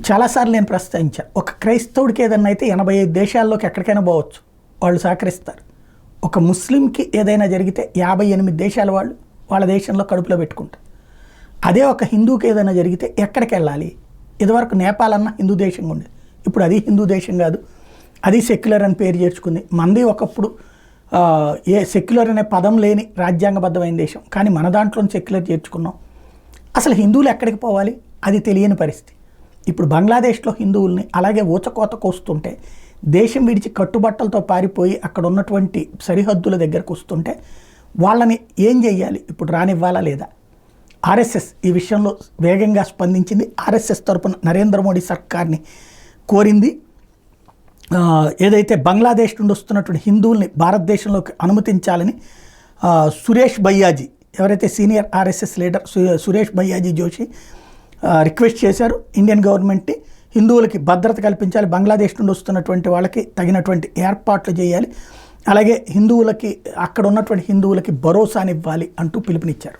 చాలాసార్లు నేను ప్రస్తావించా, ఒక క్రైస్తవుడికి ఏదన్నా అయితే 85 దేశాల్లోకి ఎక్కడికైనా పోవచ్చు, వాళ్ళు సహకరిస్తారు. ఒక ముస్లింకి ఏదైనా జరిగితే 58 దేశాల వాళ్ళు వాళ్ళ దేశంలో కడుపులో పెట్టుకుంటారు. అదే ఒక హిందూకి ఏదైనా జరిగితే ఎక్కడికి వెళ్ళాలి? ఇదివరకు నేపాల్ అన్న హిందూ దేశంగా ఉండేది, ఇప్పుడు అది హిందూ దేశం కాదు, అది సెక్యులర్ అని పేరు చేర్చుకుంది. మంది ఒకప్పుడు ఏ సెక్యులర్ అనే పదం లేని రాజ్యాంగబద్ధమైన దేశం, కానీ మన దాంట్లో సెక్యులర్ చేర్చుకున్నాం. అసలు హిందువులు ఎక్కడికి పోవాలి అది తెలియని పరిస్థితి. ఇప్పుడు బంగ్లాదేశ్లో హిందువుల్ని అలాగే ఊచకోత కోస్తుంటే, దేశం విడిచి కట్టుబట్టలతో పారిపోయి అక్కడ ఉన్నటువంటి సరిహద్దుల దగ్గరకు వస్తుంటే వాళ్ళని ఏం చేయాలి? ఇప్పుడు రానివ్వాలా లేదా? ఆర్ఎస్ఎస్ ఈ విషయంలో వేగంగా స్పందించింది. ఆర్ఎస్ఎస్ తరపున నరేంద్ర మోడీ సర్కార్ని కోరింది. ఏదైతే బంగ్లాదేశ్ నుండి వస్తున్నటువంటి హిందువుల్ని భారతదేశంలోకి అనుమతించాలని సురేష్ భయ్యాజీ, ఎవరైతే senior RSS leader Suresh Bhaiyaji Joshi request చేశారు ఇండియన్ గవర్నమెంట్ని. హిందువులకి భద్రత కల్పించాలి, బంగ్లాదేశ్ నుండి వస్తున్నటువంటి వాళ్ళకి తగినటువంటి ఏర్పాట్లు చేయాలి, అలాగే హిందువులకి అక్కడ ఉన్నటువంటి హిందువులకి భరోసానివ్వాలి అంటూ పిలుపునిచ్చారు.